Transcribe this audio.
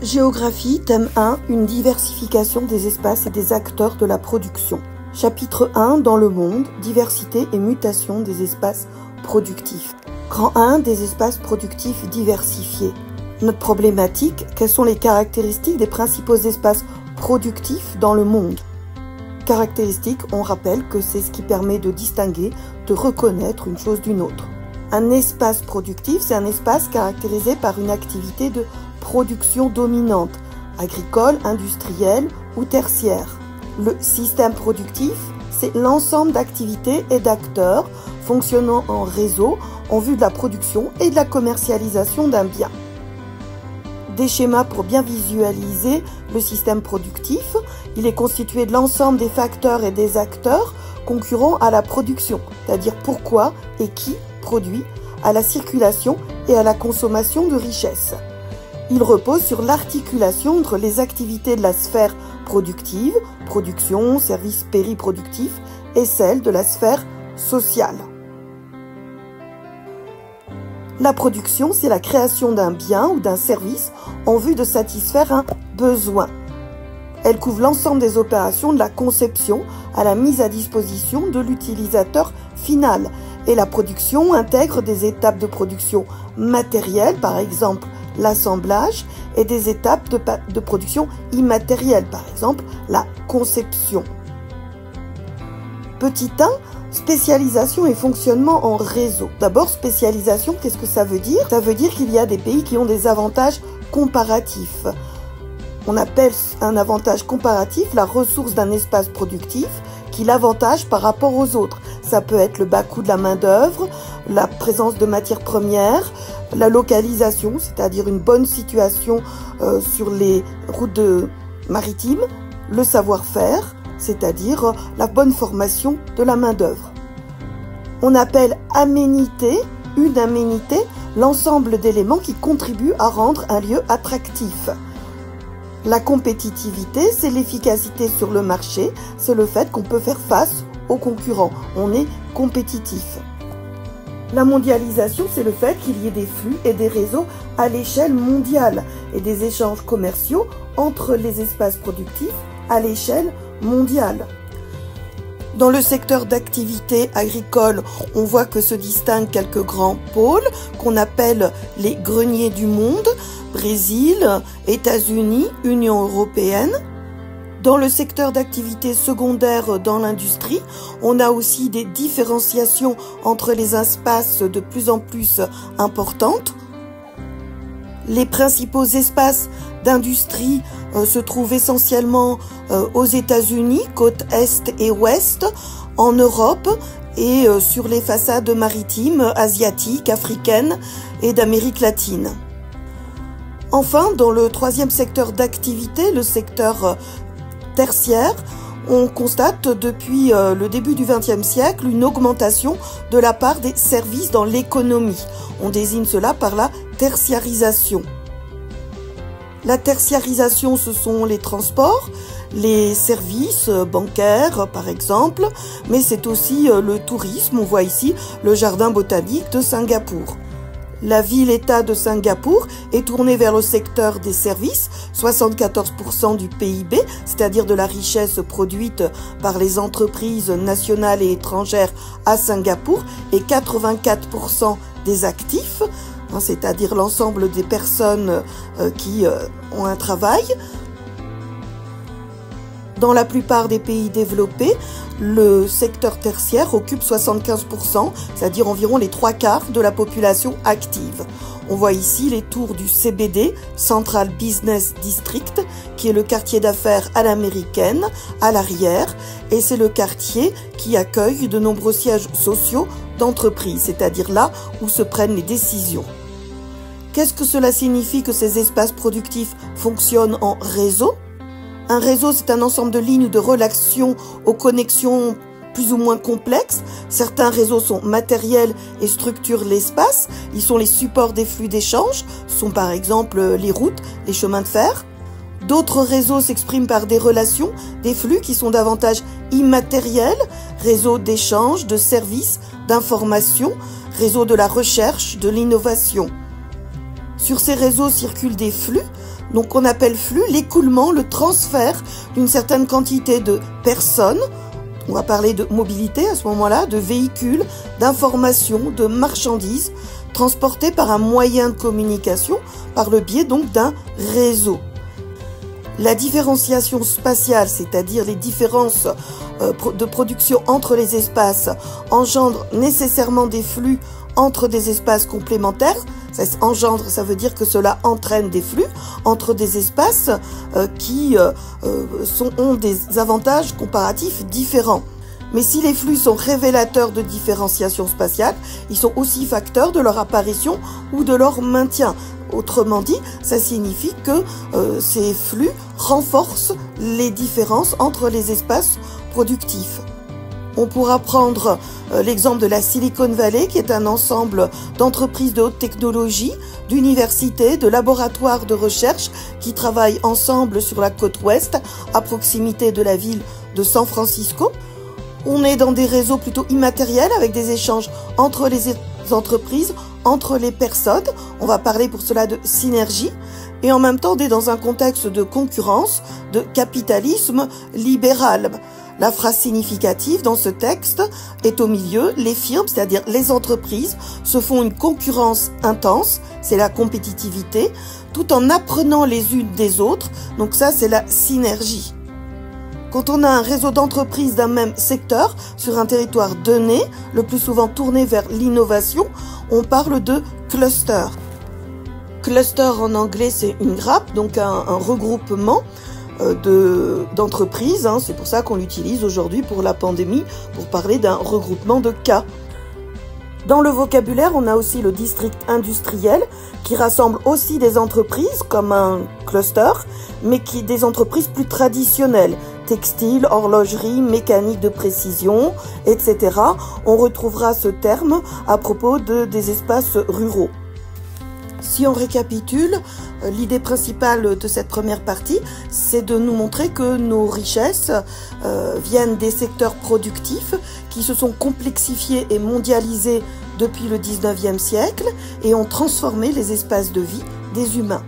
Géographie, thème 1, une diversification des espaces et des acteurs de la production. Chapitre 1, dans le monde, diversité et mutation des espaces productifs. Grand 1, des espaces productifs diversifiés. Notre problématique, quelles sont les caractéristiques des principaux espaces productifs dans le monde? Caractéristiques, on rappelle que c'est ce qui permet de distinguer, de reconnaître une chose d'une autre. Un espace productif, c'est un espace caractérisé par une activité de production dominante, agricole, industrielle ou tertiaire. Le système productif, c'est l'ensemble d'activités et d'acteurs fonctionnant en réseau en vue de la production et de la commercialisation d'un bien. Des schémas pour bien visualiser le système productif. Il est constitué de l'ensemble des facteurs et des acteurs concurrents à la production, c'est-à-dire pourquoi et qui produit, à la circulation et à la consommation de richesses. Il repose sur l'articulation entre les activités de la sphère productive, production, services périproductifs, et celles de la sphère sociale. La production, c'est la création d'un bien ou d'un service en vue de satisfaire un besoin. Elle couvre l'ensemble des opérations de la conception à la mise à disposition de l'utilisateur final. Et la production intègre des étapes de production matérielle, par exemple l'assemblage, et des étapes de production immatérielle, par exemple la conception. Petit 1, spécialisation et fonctionnement en réseau. D'abord, spécialisation, qu'est-ce que ça veut dire? Ça veut dire qu'il y a des pays qui ont des avantages comparatifs. On appelle un avantage comparatif la ressource d'un espace productif qui l'avantage par rapport aux autres. Ça peut être le bas coût de la main-d'œuvre, la présence de matières premières, la localisation, c'est-à-dire une bonne situation sur les routes maritimes, le savoir-faire, c'est-à-dire la bonne formation de la main-d'œuvre. On appelle aménité, une aménité, l'ensemble d'éléments qui contribuent à rendre un lieu attractif. La compétitivité, c'est l'efficacité sur le marché, c'est le fait qu'on peut faire face aux concurrents. On est compétitif. La mondialisation, c'est le fait qu'il y ait des flux et des réseaux à l'échelle mondiale et des échanges commerciaux entre les espaces productifs à l'échelle mondiale. Dans le secteur d'activité agricole, on voit que se distinguent quelques grands pôles qu'on appelle les greniers du monde, Brésil, États-Unis, Union européenne. Dans le secteur d'activité secondaire dans l'industrie, on a aussi des différenciations entre les espaces de plus en plus importantes. Les principaux espaces d'industrie se trouvent essentiellement aux États-Unis, côte Est et Ouest, en Europe et sur les façades maritimes asiatiques, africaines et d'Amérique latine. Enfin, dans le troisième secteur d'activité, le secteur tertiaire, on constate depuis le début du XXe siècle une augmentation de la part des services dans l'économie. On désigne cela par la tertiarisation. La tertiarisation, ce sont les transports, les services bancaires par exemple, mais c'est aussi le tourisme. On voit ici le jardin botanique de Singapour. La ville-État de Singapour est tournée vers le secteur des services, 74% du PIB, c'est-à-dire de la richesse produite par les entreprises nationales et étrangères à Singapour, et 84% des actifs, c'est-à-dire l'ensemble des personnes qui ont un travail. Dans la plupart des pays développés, le secteur tertiaire occupe 75%, c'est-à-dire environ les 3/4 de la population active. On voit ici les tours du CBD, Central Business District, qui est le quartier d'affaires à l'américaine, à l'arrière, et c'est le quartier qui accueille de nombreux sièges sociaux d'entreprises, c'est-à-dire là où se prennent les décisions. Qu'est-ce que cela signifie que ces espaces productifs fonctionnent en réseau? Un réseau, c'est un ensemble de lignes de relations aux connexions plus ou moins complexes. Certains réseaux sont matériels et structurent l'espace. Ils sont les supports des flux d'échange, sont par exemple les routes, les chemins de fer. D'autres réseaux s'expriment par des relations, des flux qui sont davantage immatériels, réseaux d'échange, de services, d'information, réseaux de la recherche, de l'innovation. Sur ces réseaux circulent des flux, donc on appelle flux l'écoulement, le transfert d'une certaine quantité de personnes. On va parler de mobilité à ce moment-là, de véhicules, d'informations, de marchandises, transportées par un moyen de communication, par le biais donc d'un réseau. La différenciation spatiale, c'est-à-dire les différences de production entre les espaces, engendre nécessairement des flux entre des espaces complémentaires. Ça engendre, ça veut dire que cela entraîne des flux entre des espaces qui ont des avantages comparatifs différents. Mais si les flux sont révélateurs de différenciation spatiale, ils sont aussi facteurs de leur apparition ou de leur maintien. Autrement dit, ça signifie que ces flux renforcent les différences entre les espaces productifs. On pourra prendre l'exemple de la Silicon Valley, qui est un ensemble d'entreprises de haute technologie, d'universités, de laboratoires de recherche qui travaillent ensemble sur la côte ouest, à proximité de la ville de San Francisco. On est dans des réseaux plutôt immatériels avec des échanges entre les entreprises, entre les personnes. On va parler pour cela de synergie. Et en même temps, on est dans un contexte de concurrence, de capitalisme libéral. La phrase significative dans ce texte est au milieu. Les firmes, c'est-à-dire les entreprises, se font une concurrence intense, c'est la compétitivité, tout en apprenant les unes des autres. Donc ça, c'est la synergie. Quand on a un réseau d'entreprises d'un même secteur sur un territoire donné, le plus souvent tourné vers l'innovation, on parle de cluster. Cluster en anglais, c'est une grappe, donc un regroupement d'entreprises. C'est pour ça qu'on l'utilise aujourd'hui pour la pandémie, pour parler d'un regroupement de cas. Dans le vocabulaire, on a aussi le district industriel qui rassemble aussi des entreprises comme un cluster, mais qui des entreprises plus traditionnelles, textile, horlogerie, mécanique de précision, etc. On retrouvera ce terme à propos des espaces ruraux. Si on récapitule, l'idée principale de cette première partie, c'est de nous montrer que nos richesses viennent des secteurs productifs qui se sont complexifiés et mondialisés depuis le 19e siècle et ont transformé les espaces de vie des humains.